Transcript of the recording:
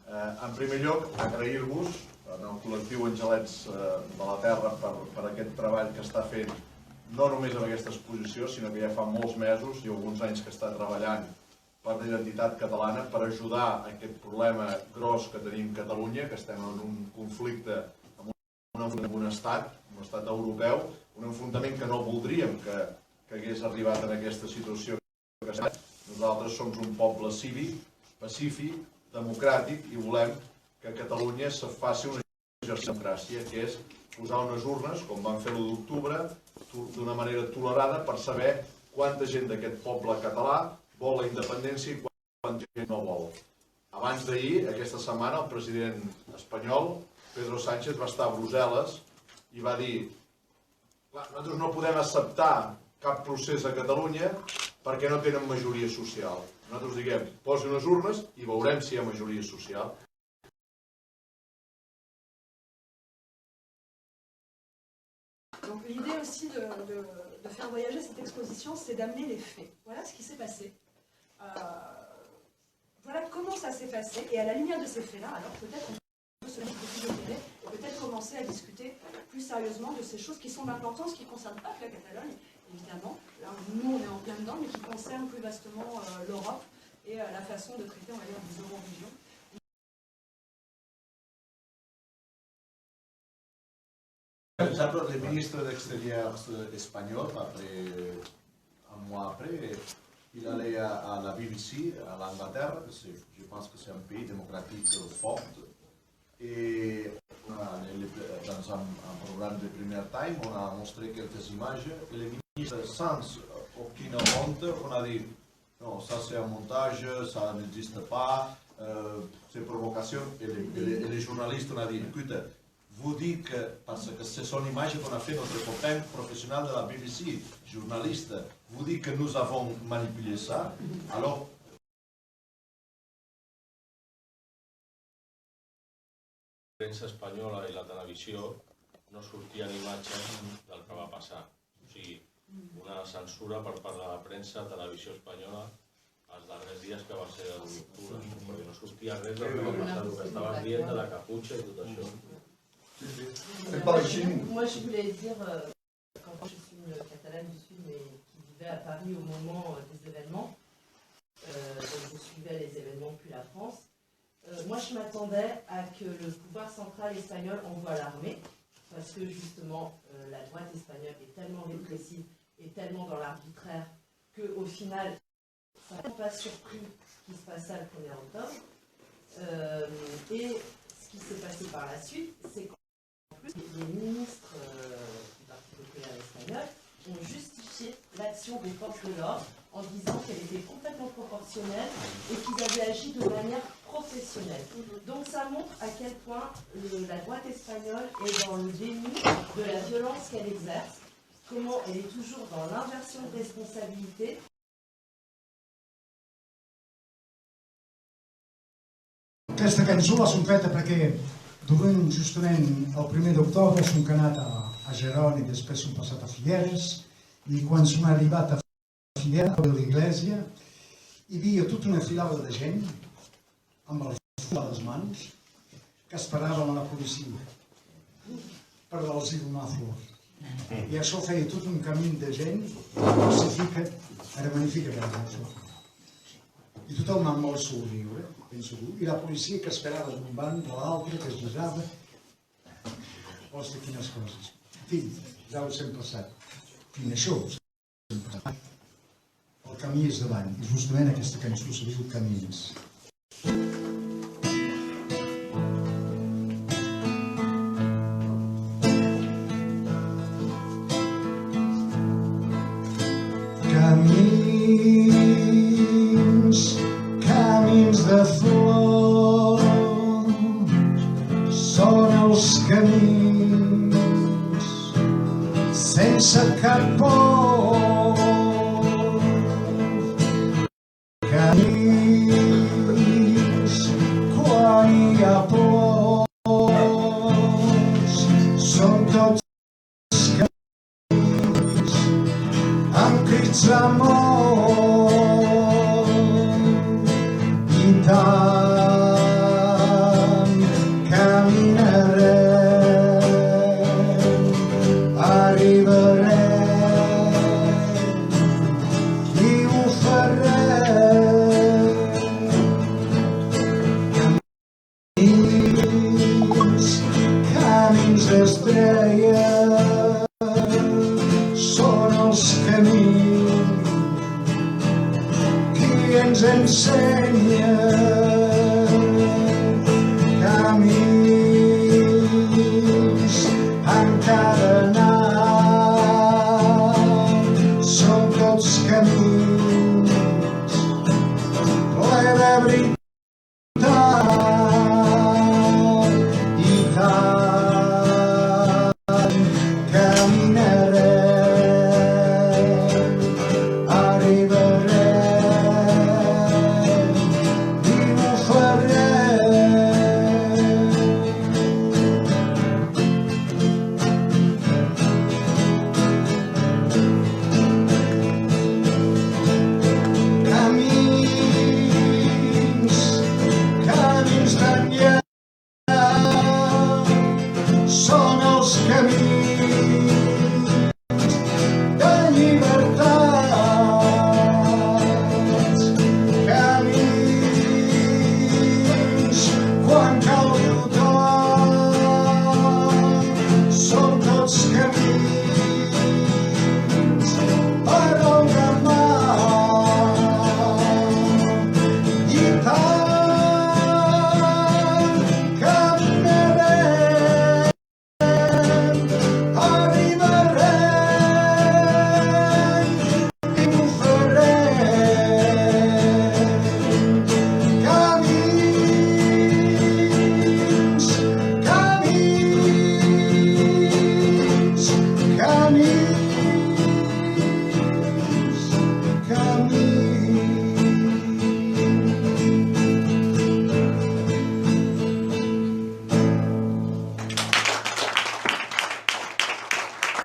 En primer lloc, agrair-vos en el col·lectiu Angelets de la Terra per aquest treball que està fent, no només amb aquesta exposició, sinó que ja fa molts mesos i alguns anys que està treballant per la identitat catalana, per ajudar a aquest problema gros que tenim a Catalunya, que estem en un conflicte amb un estat europeu, un enfrontament que no voldríem que hagués arribat en aquesta situació que estem. Nosaltres som un poble cívic, pacífic, democràtic i volem que a Catalunya se faci una democràcia, que és posar unes urnes, com van fer l'1 d'octubre, d'una manera tolerada per saber quanta gent d'aquest poble català vol la independència i quanta gent no vol. Abans d'ahir, aquesta setmana, el president espanyol, Pedro Sánchez, va estar a Brussel·les i va dir: nosaltres no podem acceptar cap procés a Catalunya perquè no tenen majoria social. Nosaltres diguem, posi unes urnes i veurem si hi ha majoria social. Donc l'idée aussi de faire voyager cette exposition, c'est d'amener les faits. Voilà ce qui s'est passé. Voilà comment ça s'est passé. Et à la lumière de ces faits-là, alors peut-être on peut se mettre plus de terrain et peut-être commencer à discuter plus sérieusement de ces choses qui sont d'importance, qui ne concernent pas que la Catalogne, évidemment. Là, nous, on est en plein dedans, mais qui concernent plus vastement l'Europe et la façon de traiter, on va dire, des euro-régions. Par exemple, le ministre d'Extérieur espagnol, un mois après, il allait à la BBC, à l'Angleterre, je pense que c'est un pays démocratique fort, et dans un programme de Premier Time, on a montré quelques images, et le ministre, sans aucune honte, on a dit non, ça c'est un montage, ça n'existe pas, c'est provocation, et les journalistes ont dit, écoute, vous dites que, parce que ce sont les images qu'on a fait notre copain professionnel de la BBC, journaliste, vous dites que nous avons manipulé ça, alors... La premsa espanyola i la televisió no sortien imatges del que va passar. O sigui, una censura per part de la premsa, televisió espanyola, els darrers dies que va ser el d'octubre, perquè no sortia res del que va passar, el que estaves dient de la caputxa i tot això. Moi, je voulais dire, quand je suis une Catalane du Sud, mais qui vivait à Paris au moment des événements, donc je suivais les événements puis la France, moi je m'attendais à que le pouvoir central espagnol envoie l'armée, parce que justement la droite espagnole est tellement répressive et tellement dans l'arbitraire qu'au final, ça n'a pas surpris ce qui se passe le 1er octobre. Et ce qui s'est passé par la suite, c'est qu'en plus, les ministres du Parti populaire espagnol ont justifié l'action des forces de l'ordre en disant qu'elle était complètement proportionnelle et qu'ils avaient agi de manière professionnelle. Donc ça montre à quel point la droite espagnole est dans le déni de la violence qu'elle exerce, comment elle est toujours dans l'inversion de responsabilité. Aquesta cançó la som feta perquè durant justament el 1er d'octubre som anat a Gerona i després som passat a Figueres, i quan som arribat a Figueres, a l'església, hi havia tota una filada de gent amb el fum a les mans que esperaven la policia per els donar flors. I això feia tot un camí de gent pacífica, era magnífica això. I tothom amb molt somriure, ben segur, i la policia que esperava d'un banc de l'altre, que es girava. Ostres, quines coses. En fi, ja us hem passat. En fi, això us hem passat. El camí és davant, i justament aquesta cançó se diu Camins. Camins de flor són els camins sense cap por. Camins quan hi ha plors són tots camins amb crits d'amor. I tant camins d'estrella són els camins qui ens ensenya camins encadenats, són tots camins ple de veritat i tant caminarem, arribarem i ho farem. Camins d'enllà són els camins